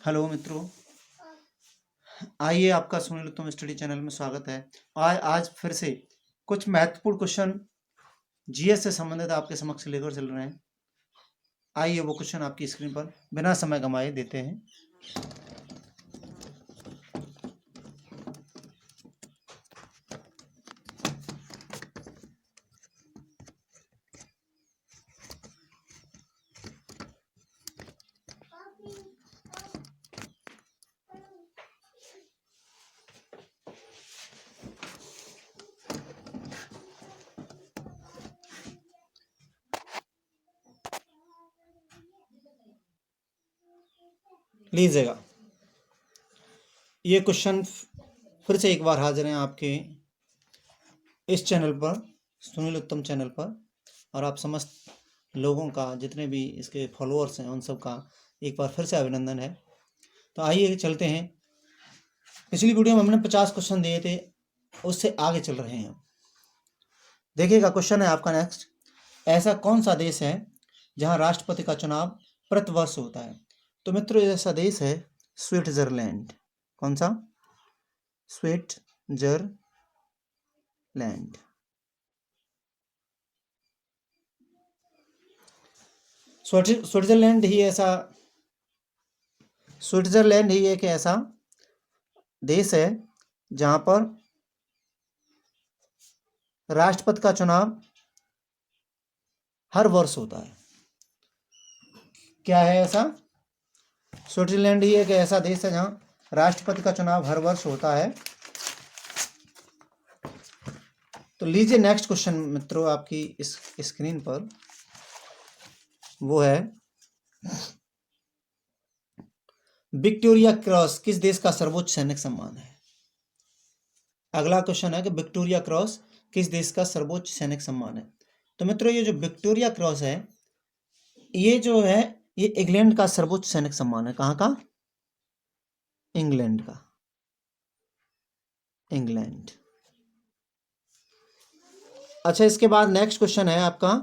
Hello मित्रों, आइए आपका सुनील उत्तम स्टडी चैनल में स्वागत है। आज फिर से कुछ महत्वपूर्ण क्वेश्चन जीएस से संबंधित आपके समक्ष लेकर चल रहे हैं। आइए वो क्वेश्चन आपकी स्क्रीन पर बिना समय गंवाए देते हैं। लीजिएगा, ये क्वेश्चन फिर से एक बार हाजिर हैं आपके इस चैनल पर, सुनील उत्तम चैनल पर, और आप समस्त लोगों का, जितने भी इसके फॉलोअर्स हैं, उन सब का एक बार फिर से अभिनंदन है। तो आइए चलते हैं। पिछली वीडियो में हमने 50 क्वेश्चन दिए थे, उससे आगे चल रहे हैं। देखिएगा, क्वेश्चन है आपका नेक्स्ट। ऐसा कौन सा देश है जहां राष्ट्रपति का चुनाव प्रतिवर्ष होता है? तो मित्रों, ऐसा देश है स्विट्जरलैंड। कौन सा? स्विट्जरलैंड। स्विट्जरलैंड ही एक ऐसा देश है जहां पर राष्ट्रपति का चुनाव हर वर्ष होता है। क्या है ऐसा? स्विट्जरलैंड ही एक ऐसा देश है जहां राष्ट्रपति का चुनाव हर वर्ष होता है। तो लीजिए नेक्स्ट क्वेश्चन मित्रों, आपकी इस स्क्रीन पर वो है, विक्टोरिया क्रॉस किस देश का सर्वोच्च सैनिक सम्मान है? अगला क्वेश्चन है कि विक्टोरिया क्रॉस किस देश का सर्वोच्च सैनिक सम्मान है? तो मित्रों, ये जो विक्टोरिया क्रॉस है, ये जो है, ये इंग्लैंड का सर्वोच्च सैनिक सम्मान है। कहाँ का? इंग्लैंड का। इंग्लैंड। अच्छा, इसके बाद नेक्स्ट क्वेश्चन है आपका,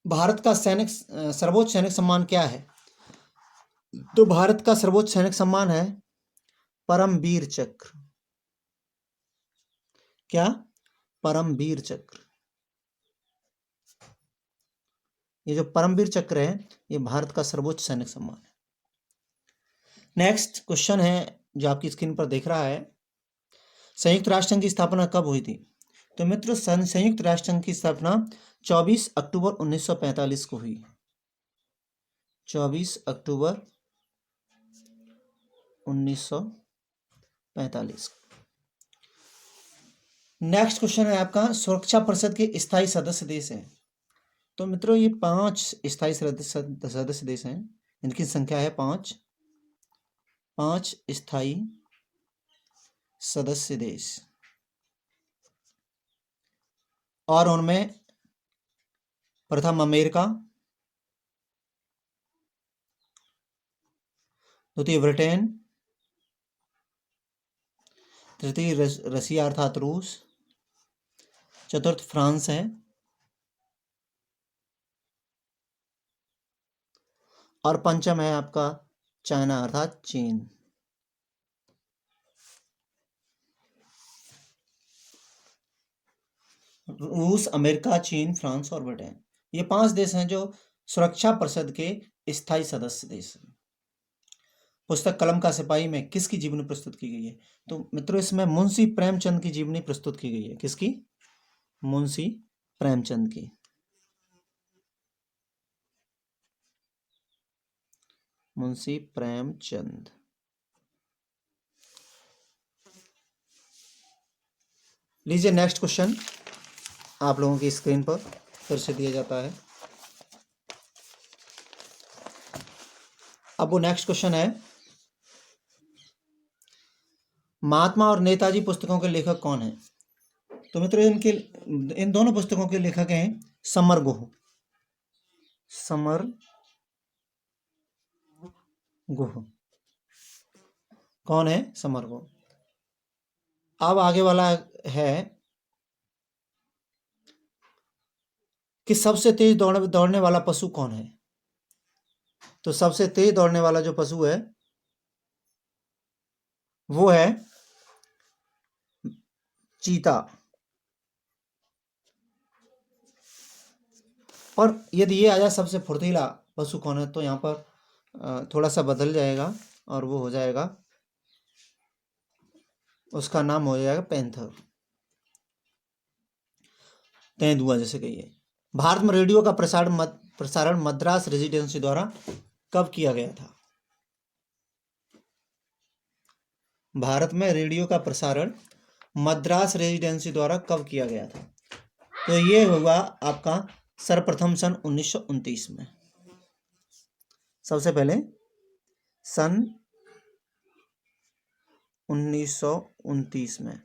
भारत का सर्वोच्च सैनिक सम्मान क्या है? तो भारत का सर्वोच्च सैनिक सम्मान है परमवीर चक्र। क्या? परमवीर चक्र। ये जो परमवीर चक्र है, ये भारत का सर्वोच्च सैनिक सम्मान है। नेक्स्ट क्वेश्चन है जो आपकी स्क्रीन पर देख रहा है, संयुक्त राष्ट्र संघ की स्थापना कब हुई थी? तो मित्रों, संयुक्त राष्ट्र संघ की स्थापना 24 अक्टूबर 1945 को हुई। 24 अक्टूबर 1945। नेक्स्ट क्वेश्चन है आपका, सुरक्षा परिषद के स्थायी सदस्य देश हैं। तो मित्रों, ये 5 स्थायी सदस्य देश हैं। इनकी संख्या है 5 स्थायी सदस्य देश, और उनमें प्रथम अमेरिका, द्वितीय ब्रिटेन, तृतीय रसिया अर्थात रूस, चतुर्थ फ्रांस है, और पंचम है आपका चाइना अर्थात चीन। रूस, अमेरिका, चीन, फ्रांस और ब्रिटेन, ये 5 देश हैं जो सुरक्षा परिषद के स्थायी सदस्य देश हैं। पुस्तक कलम का सिपाही में किसकी जीवनी प्रस्तुत की गई है? तो मित्रों, इसमें मुंशी प्रेमचंद की जीवनी प्रस्तुत की गई है। किसकी? मुंशी प्रेमचंद की। मुंशी प्रेमचंद। लीजिए नेक्स्ट क्वेश्चन, आप लोगों की स्क्रीन पर फिर से दिया जाता है। अब वो नेक्स्ट क्वेश्चन है, महात्मा और नेताजी पुस्तकों के लेखक कौन हैं? तो मित्रों, इन दोनों पुस्तकों के लेखक हैं समर गुह। समर गुह। कौन है? समर गुह। अब आगे वाला है कि सबसे तेज दौड़ने वाला पशु कौन है? तो सबसे तेज दौड़ने वाला जो पशु है वो है चीता। और यदि ये आ जाए सबसे फुर्तीला पशु कौन है, तो यहाँ पर थोड़ा सा बदल जाएगा और वो हो जाएगा, उसका नाम हो जाएगा पैंथर, तेंदुआ जैसे कहिए। भारत में रेडियो का प्रसारण मद्रास रेजिडेंसी द्वारा कब किया गया था? भारत में रेडियो का प्रसारण मद्रास रेजिडेंसी द्वारा कब किया गया था? तो ये हुआ आपका सर्वप्रथम सन 1929 में। सबसे पहले सन 1929 में,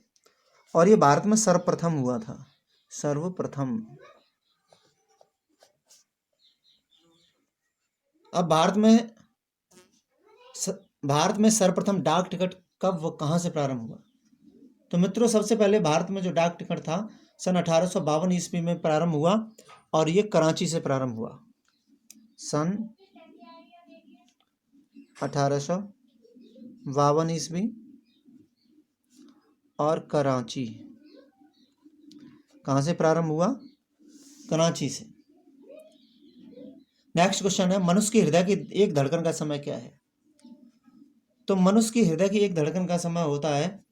और ये भारत में सर्वप्रथम हुआ था, सर्वप्रथम। अब भारत में सर्वप्रथम डाक टिकट कब व कहाँ से प्रारंभ हुआ? तो मित्रों, सबसे पहले भारत में जो डाक टिकट था सन 1852 ईस्वी में प्रारंभ हुआ, और ये कराची से प्रारंभ हुआ। सन 1852 ईस्वी और कराची। कहाँ से प्रारंभ हुआ? कराची से। नेक्स्ट क्वेश्चन है, मनुष्य के हृदय की एक धड़कन का समय क्या है? तो मनुष्य की हृदय की एक धड़कन का समय होता है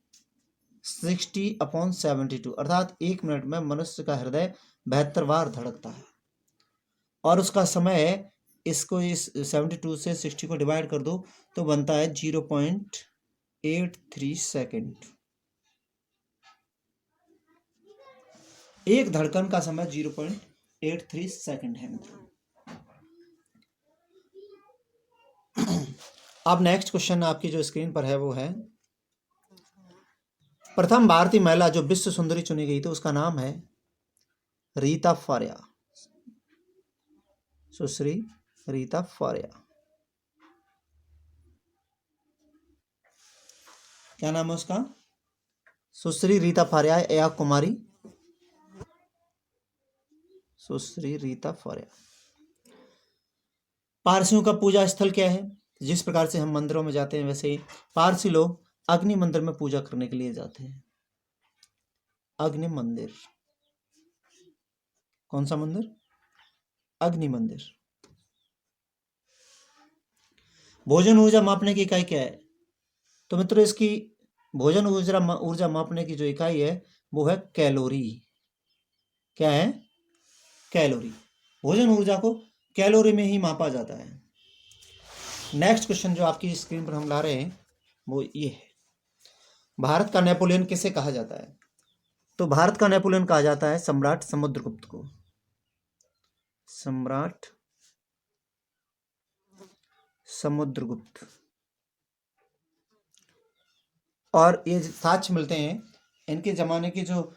60/72, अर्थात 1 मिनट में मनुष्य का हृदय 72 बार धड़कता है। और उसका समय है, इसको इस 72 से 60 को डिवाइड कर दो तो बनता है 0.83 सेकेंड। एक धड़कन का समय 0.83 सेकेंड है मित्रों। अब नेक्स्ट क्वेश्चन आपकी जो स्क्रीन पर है वो है, प्रथम भारतीय महिला जो विश्व सुंदरी चुनी गई थी उसका नाम है रीता फारिया, सुश्री रीता फारिया। क्या नाम है उसका? सुश्री रीता फारिया या कुमारी सुश्री रीता फारिया। पारसियों का पूजा स्थल क्या है? जिस प्रकार से हम मंदिरों में जाते हैं वैसे ही पारसी लोग अग्नि मंदिर में पूजा करने के लिए जाते हैं। अग्नि मंदिर। कौन सा मंदिर? अग्नि मंदिर। भोजन ऊर्जा मापने की इकाई क्या है? तो मित्रों, इसकी भोजन ऊर्जा मापने की जो इकाई है वो है कैलोरी। क्या है? कैलोरी। भोजन ऊर्जा को कैलोरी में ही मापा जाता है। नेक्स्ट क्वेश्चन जो आपकी स्क्रीन पर हम ला रहे हैं वो ये है, भारत का नेपोलियन किसे कहा जाता है? तो भारत का नेपोलियन कहा जाता है सम्राट समुद्रगुप्त को। सम्राट समुद्रगुप्त। और ये साक्ष्य मिलते हैं, इनके जमाने की जो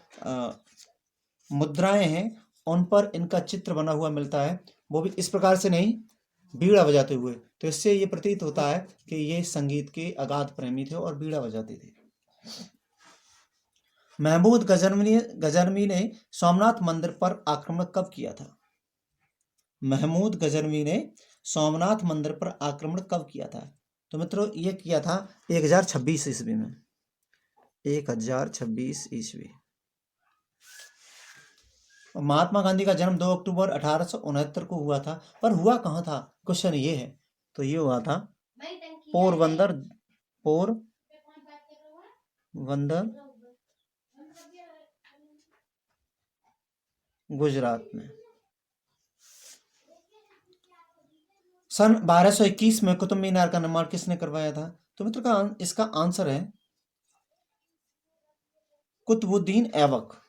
मुद्राएं हैं उन पर इनका चित्र बना हुआ मिलता है, वो भी इस प्रकार से नहीं, बीड़ा बजाते हुए। तो इससे ये प्रतीत होता है कि ये संगीत के अगाध प्रेमी थे और बीड़ा बजाते थे। महमूद गजनवी ने सोमनाथ मंदिर पर आक्रमण कब किया था? महमूद गजनवी ने सोमनाथ मंदिर पर आक्रमण कब किया था? तो मित्रों, ये किया था 1026 ईस्वी में। 1026 ईस्वी। महात्मा गांधी का जन्म 2 अक्टूबर 1869 को हुआ था, पर हुआ कहाँ था? क्वेश्चन ये है। तो ये हुआ था पोरबंदर, पोरबंदर गुजरात में। सन 1221 में कुतुब मीनार का निर्माण किसने करवाया था? तो मित्रों का इसका आंसर है कुतुबुद्दीन ऐबक।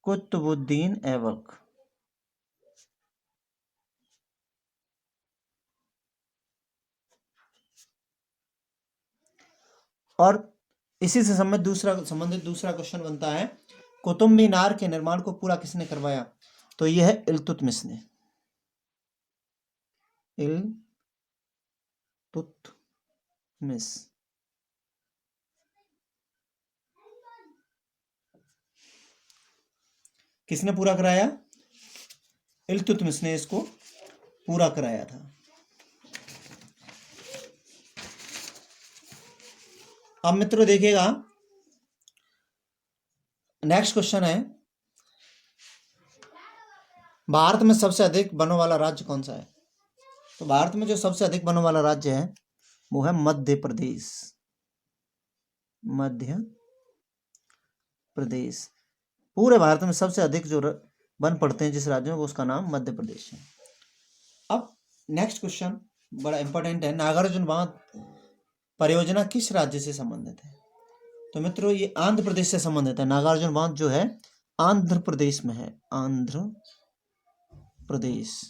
कुतुबुद्दीन ऐबक। और इसी से संबंधित दूसरा क्वेश्चन बनता है, कुतुब मीनार के निर्माण को पूरा किसने करवाया? तो यह है इल्तुतमिश ने। इल्तुतमिश। किसने पूरा कराया? इल्तुतमिश ने इसको पूरा कराया था। अब मित्रों देखिएगा, नेक्स्ट क्वेश्चन है, भारत में सबसे अधिक वनों वाला राज्य कौन सा है? तो भारत में जो सबसे अधिक वनों वाला राज्य है वो है मध्य प्रदेश। मध्य प्रदेश। पूरे भारत में सबसे अधिक जो वन पड़ते हैं जिस राज्य में, वो उसका नाम मध्य प्रदेश है। अब नेक्स्ट क्वेश्चन बड़ा इंपॉर्टेंट है, नागार्जुन बांध परियोजना किस राज्य से संबंधित है? तो मित्रों ये आंध्र प्रदेश से संबंधित है। नागार्जुन बांध जो है आंध्र प्रदेश में है, आंध्र प्रदेश।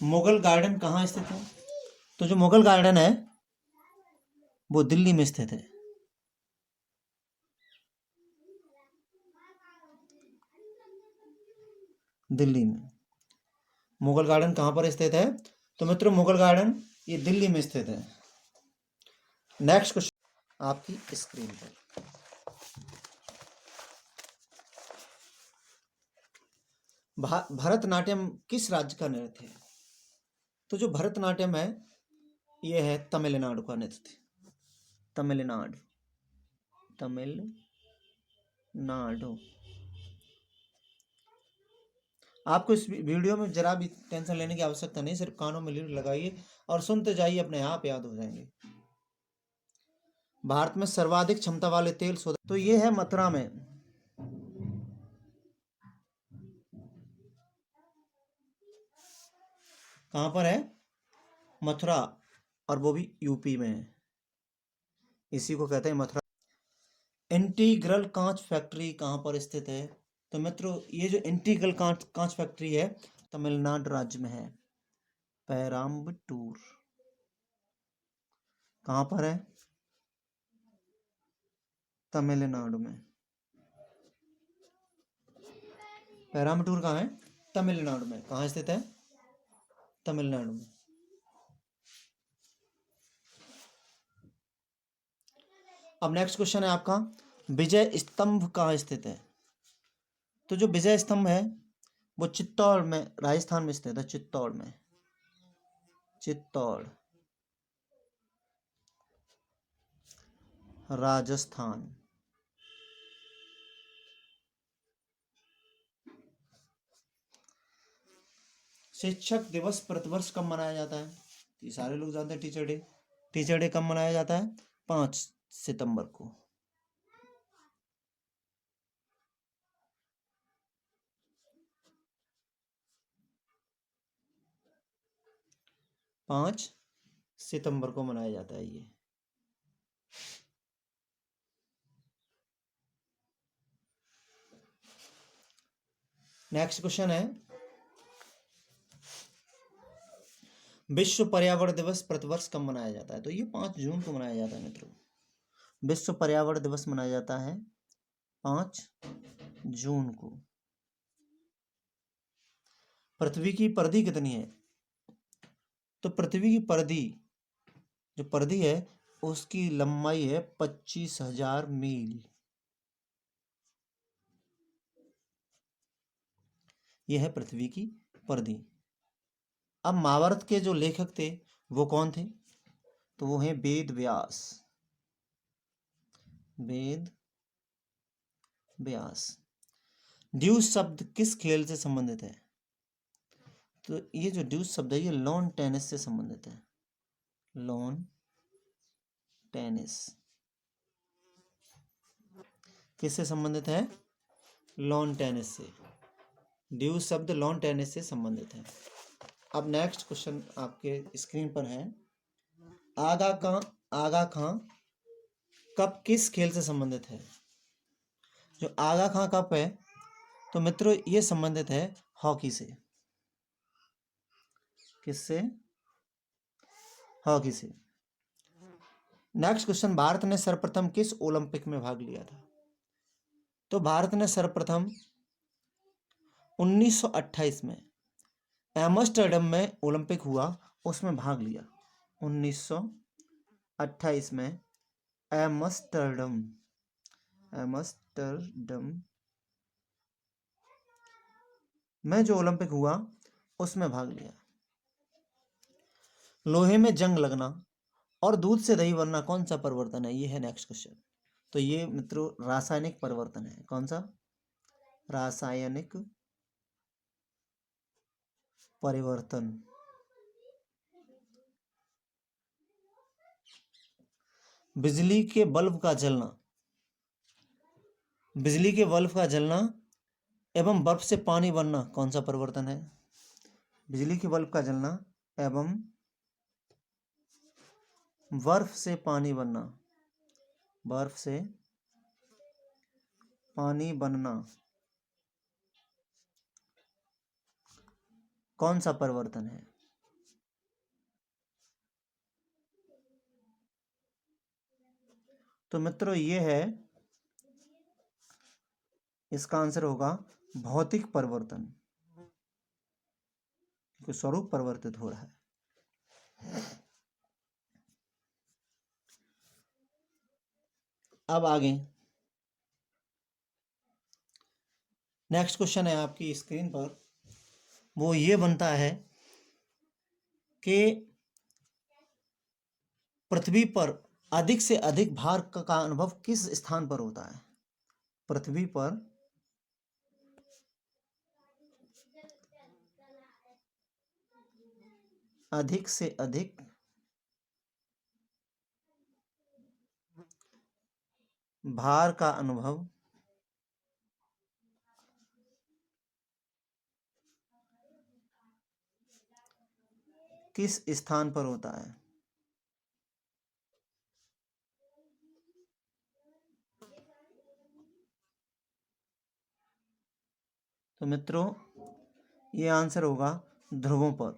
मुगल गार्डन कहाँ स्थित है? तो जो मुगल गार्डन है वो दिल्ली में स्थित है। दिल्ली में। मुगल गार्डन कहाँ पर स्थित है? तो मित्रों मुगल गार्डन ये दिल्ली में स्थित है। नेक्स्ट क्वेश्चन आपकी स्क्रीन पर, भरतनाट्यम किस राज्य का नृत्य है? तो जो भरतनाट्यम है ये है तमिलनाडु का नृत्य। तमिलनाडु, तमिलनाडु। आपको इस वीडियो में जरा भी टेंशन लेने की आवश्यकता नहीं, सिर्फ कानों में लीड लगाइए और सुनते जाइए, अपने आप याद हो जाएंगे। भारत में सर्वाधिक क्षमता वाले तेल शोधक, तो ये है मथुरा में। कहां पर है? मथुरा, और वो भी यूपी में है। इसी को कहते हैं मथुरा। इंटीग्रल कांच फैक्ट्री कहां पर स्थित है? तो मित्रों ये जो इंटीग्रल कांच फैक्ट्री है तमिलनाडु राज्य में है, पेराम्बटूर। कहां पर है? तमिलनाडु में। पेराम्बटूर कहाँ है? तमिलनाडु में। कहाँ स्थित है? तमिलनाडु में। अब नेक्स्ट क्वेश्चन है आपका, विजय स्तंभ कहाँ स्थित है? तो जो विजय स्तंभ है वो चित्तौड़ में, राजस्थान में स्थित है। चित्तौड़ में, चित्तौड़ राजस्थान। शिक्षक दिवस प्रतिवर्ष कब मनाया जाता है? ये सारे लोग जानते हैं, टीचर डे। टीचर डे कब मनाया जाता है? 5 सितंबर को। 5 सितंबर को मनाया जाता है ये। नेक्स्ट क्वेश्चन है, विश्व पर्यावरण दिवस प्रतिवर्ष कब मनाया जाता है? तो ये 5 जून को मनाया जाता है मित्रों। विश्व पर्यावरण दिवस मनाया जाता है 5 जून को। पृथ्वी की परिधि कितनी है? तो पृथ्वी की परिधि, जो परिधि है उसकी लंबाई है 25,000 मील। यह है पृथ्वी की परिधि। अब महाभारत के जो लेखक थे वो कौन थे? तो वो हैं वेद व्यास। वेद व्यास। ड्यूस शब्द किस खेल से संबंधित है? तो ये जो ड्यूस शब्द है ये लॉन टेनिस से संबंधित है। लॉन टेनिस किससे संबंधित है? लॉन टेनिस से। ड्यूस शब्द लॉन टेनिस से संबंधित है। अब नेक्स्ट क्वेश्चन आपके स्क्रीन पर है, आगा खां कप किस खेल से संबंधित है? जो आगा खां कप है तो मित्रों ये संबंधित है हॉकी से। किससे? हॉकी से। नेक्स्ट क्वेश्चन, भारत ने सर्वप्रथम किस ओलंपिक में भाग लिया था? तो भारत ने सर्वप्रथम 1928 में एम्स्टर्डम में ओलंपिक हुआ, उसमें भाग लिया। 1928 में एम्स्टर्डम मैं जो ओलंपिक हुआ उसमें भाग लिया। लोहे में जंग लगना और दूध से दही बनना कौन सा परिवर्तन है? ये है नेक्स्ट क्वेश्चन। तो ये मित्रों रासायनिक परिवर्तन है। कौन सा? रासायनिक परिवर्तन। बिजली के बल्ब का जलना, बिजली के बल्ब का जलना एवं बर्फ से पानी बनना कौन सा परिवर्तन है? बिजली के बल्ब का जलना एवं बर्फ से पानी बनना, बर्फ से पानी बनना कौन सा परिवर्तन है? तो मित्रों ये है, इसका आंसर होगा भौतिक परिवर्तन, क्योंकि स्वरूप परिवर्तित हो रहा है। अब आगे नेक्स्ट क्वेश्चन है आपकी स्क्रीन पर, वो ये बनता है कि पृथ्वी पर अधिक से अधिक भार का अनुभव किस स्थान पर होता है? पृथ्वी पर अधिक से अधिक भार का अनुभव किस स्थान पर होता है? तो मित्रों ये आंसर होगा ध्रुवों पर,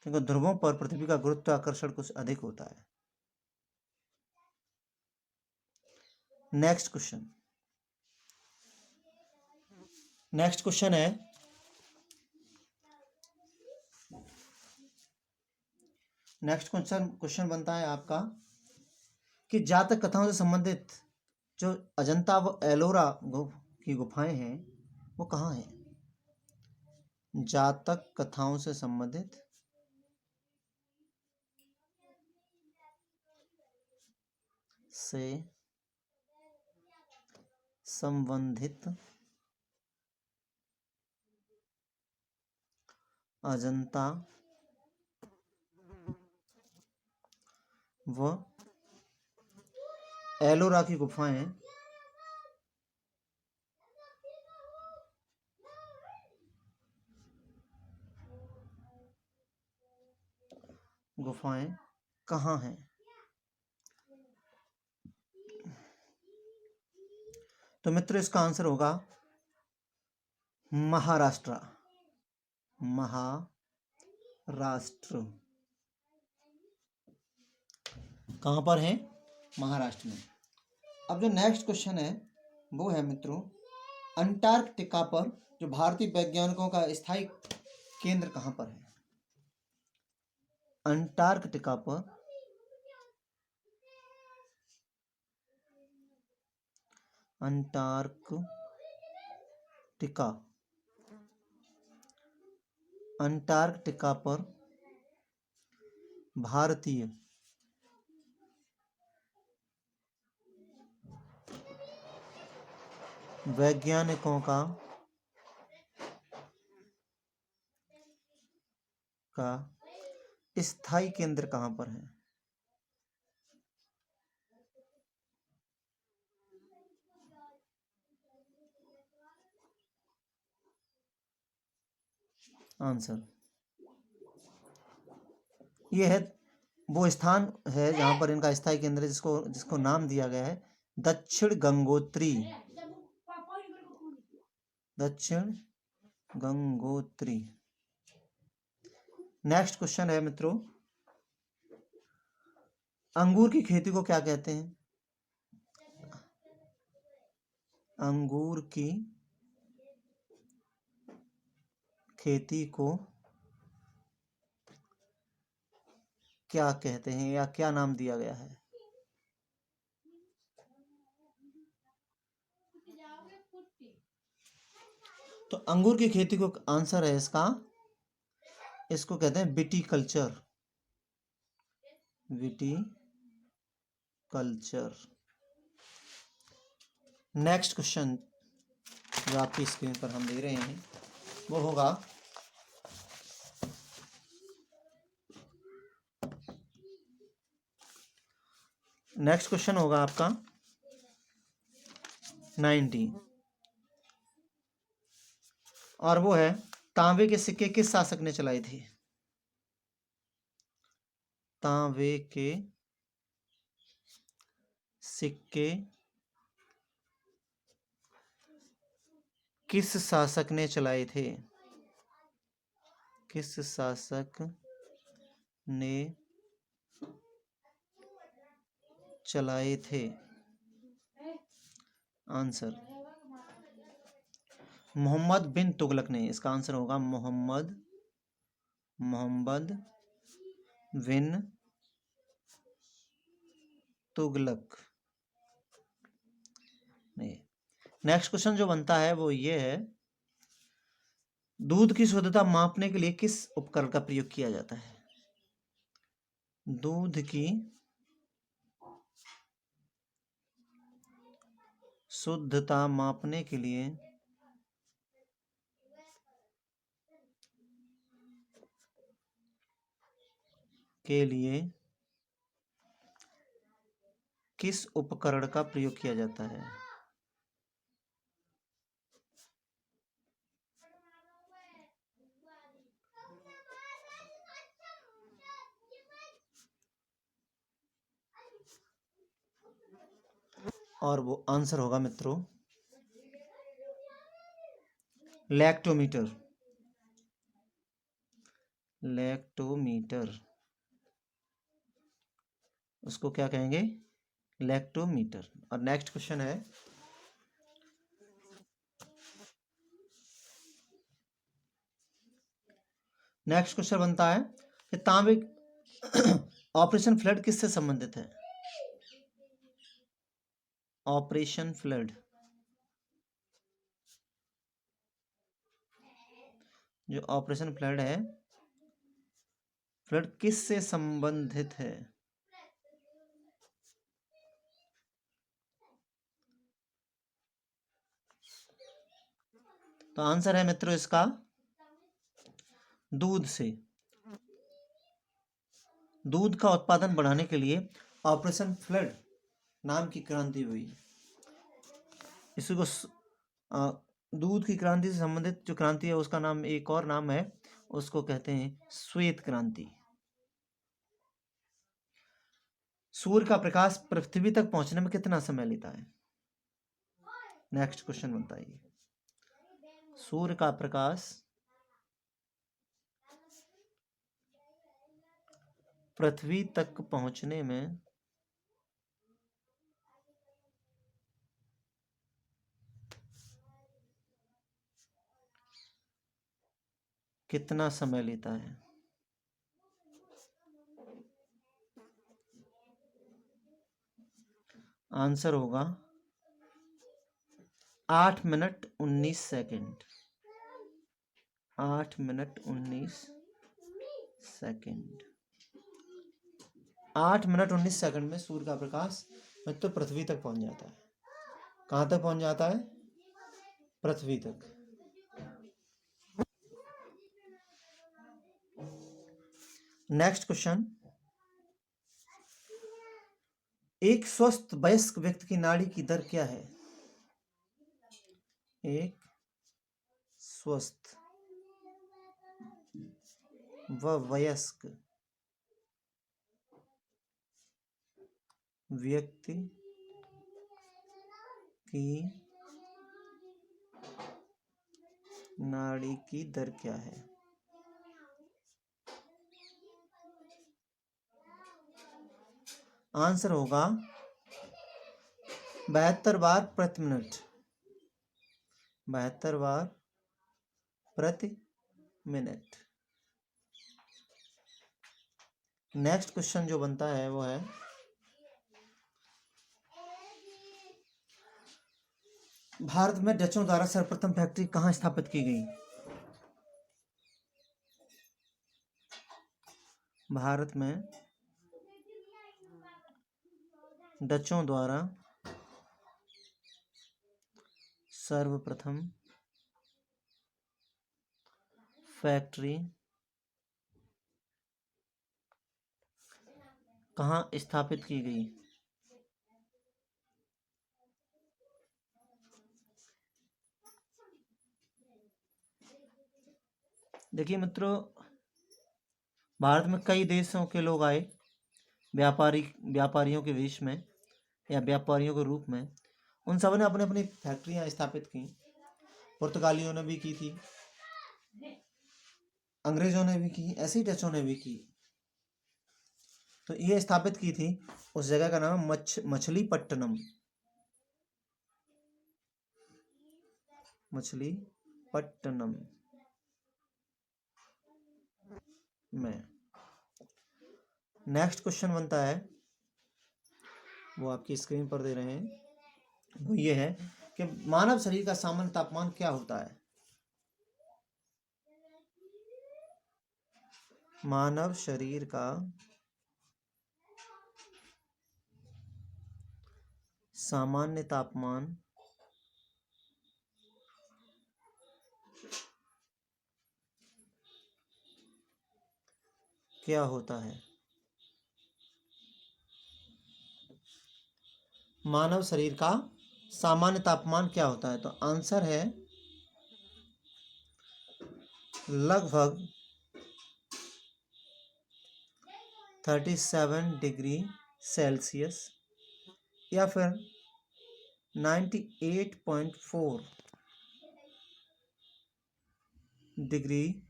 क्योंकि ध्रुवों पर पृथ्वी का गुरुत्वाकर्षण कुछ अधिक होता है। नेक्स्ट क्वेश्चन, नेक्स्ट क्वेश्चन है, नेक्स्ट क्वेश्चन बनता है आपका कि जातक कथाओं से संबंधित जो अजंता व एलोरा की गुफाएं हैं वो कहाँ हैं? जातक कथाओं से संबंधित अजंता व एलोरा की गुफाएं कहाँ हैं? तो मित्रों इसका आंसर होगा महाराष्ट्र, महाराष्ट्र। कहाँ पर है? महाराष्ट्र में। अब जो नेक्स्ट क्वेश्चन है वो है मित्रों, अंटार्कटिका पर जो भारतीय वैज्ञानिकों का स्थायी केंद्र कहाँ पर है? अंटार्कटिका पर अंटार्कटिका पर भारतीय वैज्ञानिकों का स्थायी केंद्र कहाँ पर है? आंसर ये है, वो स्थान है जहाँ पर इनका स्थायी केंद्र है, जिसको नाम दिया गया है दक्षिण गंगोत्री। दक्षिण गंगोत्री। नेक्स्ट क्वेश्चन है मित्रों, अंगूर की खेती को क्या कहते हैं? अंगूर की खेती को क्या कहते हैं या क्या नाम दिया गया है? तो अंगूर की खेती को आंसर है इसका, इसको कहते हैं विटीकल्चर। विटीकल्चर। नेक्स्ट क्वेश्चन जो आपकी स्क्रीन पर हम दे रहे हैं वो होगा, नेक्स्ट क्वेश्चन होगा आपका 90, और वो है तांबे के सिक्के किस शासक ने चलाए थे? तांबे के सिक्के किस शासक ने चलाए थे? किस शासक ने चलाए थे? आंसर मोहम्मद बिन तुगलक ने। इसका आंसर होगा मोहम्मद बिन तुगलक ने। नेक्स्ट क्वेश्चन जो बनता है वो ये है, दूध की शुद्धता मापने के लिए किस उपकरण का प्रयोग किया जाता है? दूध की शुद्धता मापने के लिए किस उपकरण का प्रयोग किया जाता है? और वो आंसर होगा मित्रों लैक्टोमीटर। उसको क्या कहेंगे? लैक्टोमीटर। और नेक्स्ट क्वेश्चन है, नेक्स्ट क्वेश्चन बनता है कि तांबे ऑपरेशन फ्लड किससे संबंधित है? ऑपरेशन फ्लड, जो ऑपरेशन फ्लड है, फ्लड किससे संबंधित है? तो आंसर है मित्रों इसका दूध से। दूध का उत्पादन बढ़ाने के लिए ऑपरेशन फ्लड नाम की क्रांति हुई। इसी को दूध की क्रांति से संबंधित जो क्रांति है उसका नाम, एक और नाम है, उसको कहते हैं श्वेत क्रांति। सूर्य का प्रकाश पृथ्वी तक पहुंचने में कितना समय लेता है? नेक्स्ट क्वेश्चन बनता है, सूर्य का प्रकाश पृथ्वी तक पहुंचने में कितना समय लेता है? आंसर होगा 8 minute 19 second. 8 minute 19 second. 8 minute 19 second में सूर्य का प्रकाश तो पृथ्वी तक पहुंच जाता है। कहां तक पहुंच जाता है? पृथ्वी तक। नेक्स्ट क्वेश्चन, एक स्वस्थ वयस्क व्यक्ति की नाड़ी की दर क्या है? एक स्वस्थ व वयस्क व्यक्ति की नाड़ी की दर क्या है? आंसर होगा 72 बार प्रति मिनट। 72 बार प्रति मिनट। नेक्स्ट क्वेश्चन जो बनता है वो है, भारत में डचों द्वारा सर्वप्रथम फैक्ट्री कहाँ स्थापित की गई? भारत में डचों द्वारा सर्वप्रथम फैक्ट्री कहाँ स्थापित की गई? देखिए मित्रों, भारत में कई देशों के लोग आए व्यापारियों के वेश में या व्यापारियों के रूप में। उन सब ने अपने अपनी फैक्ट्रियां स्थापित की। पुर्तगालियों ने भी की थी, अंग्रेजों ने भी की, ऐसे ही डचों ने भी की। तो ये स्थापित की थी, उस जगह का नाम मछलीपट्टनम। मछलीपट्टनम में। नेक्स्ट क्वेश्चन बनता है, वो आपकी स्क्रीन पर दे रहे हैं, वो ये है कि मानव शरीर का सामान्य तापमान क्या होता है? मानव शरीर का सामान्य तापमान क्या होता है? मानव शरीर का सामान्य तापमान क्या होता है? तो आंसर है लगभग 37 डिग्री सेल्सियस या फिर 98.4 डिग्री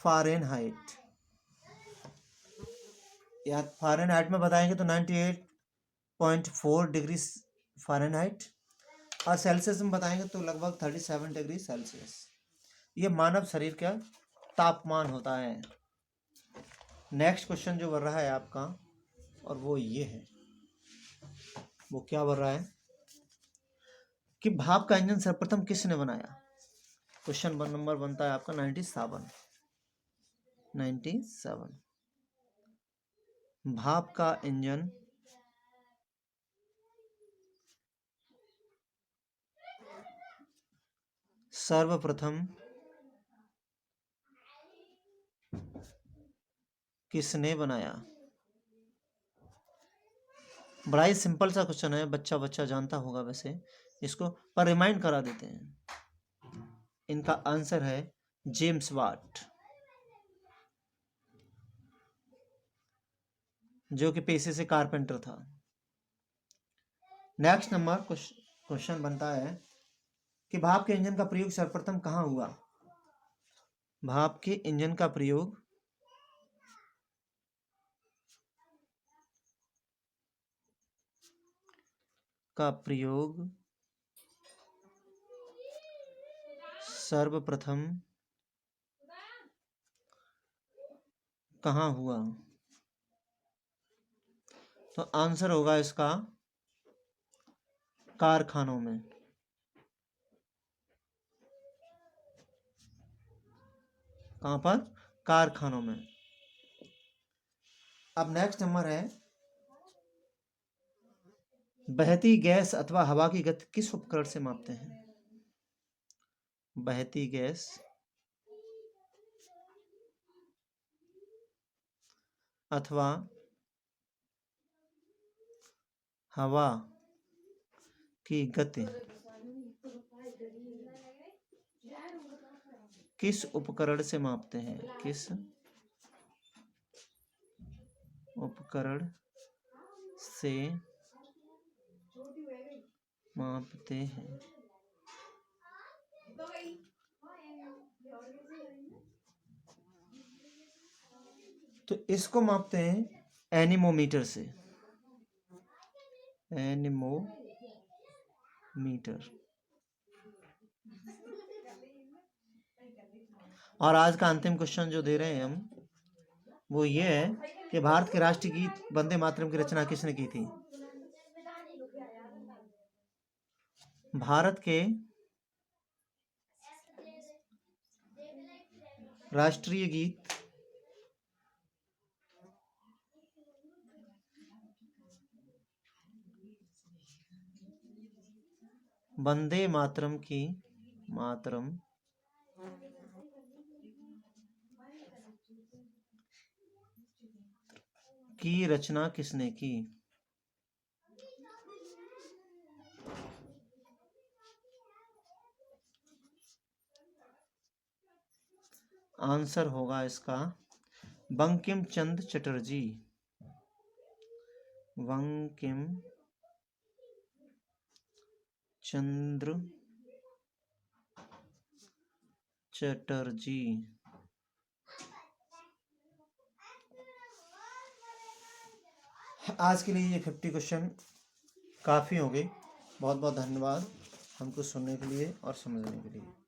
फ़ारेनहाइट। या फ़ारेनहाइट में बताएंगे तो 98.4 डिग्री फ़ारेनहाइट, और सेल्सियस में बताएंगे तो लगभग 37 डिग्री सेल्सियस। ये मानव शरीर का तापमान होता है। नेक्स्ट क्वेश्चन जो बन रहा है आपका, और वो ये है, वो क्या बन रहा है कि भाप का इंजन सर्वप्रथम किसने बनाया? क्वेश्चन नंबर बनता है आपका 97। भाप का इंजन सर्वप्रथम किसने बनाया? बड़ा ही सिंपल सा क्वेश्चन है, बच्चा जानता होगा वैसे इसको, पर रिमाइंड करा देते हैं। इनका आंसर है जेम्स वाट, जो कि पेशे से कारपेंटर था। नेक्स्ट नंबर क्वेश्चन बनता है कि भाप के इंजन का प्रयोग सर्वप्रथम कहाँ हुआ? भाप के इंजन का प्रयोग सर्वप्रथम कहाँ हुआ? तो आंसर होगा इसका कारखानों में। कहाँ पर? कारखानों में। अब नेक्स्ट नंबर है, बहती गैस अथवा हवा की गति किस उपकरण से मापते हैं? बहती गैस अथवा हवा की गति किस उपकरण से मापते हैं? किस उपकरण से मापते हैं? तो इसको मापते हैं एनीमोमीटर से। एनीमोमीटर। और आज का अंतिम क्वेश्चन जो दे रहे हैं हम, वो ये है कि भारत के राष्ट्रीय गीत वंदे मातरम की रचना किसने की थी? भारत के राष्ट्रीय गीत वंदे मातरम की रचना किसने की? आंसर होगा इसका बंकिम चंद्र चटर्जी। बंकिम चंद्र चटर्जी। आज के लिए ये 50 क्वेश्चन काफ़ी हो गए। बहुत बहुत धन्यवाद हमको सुनने के लिए और समझने के लिए।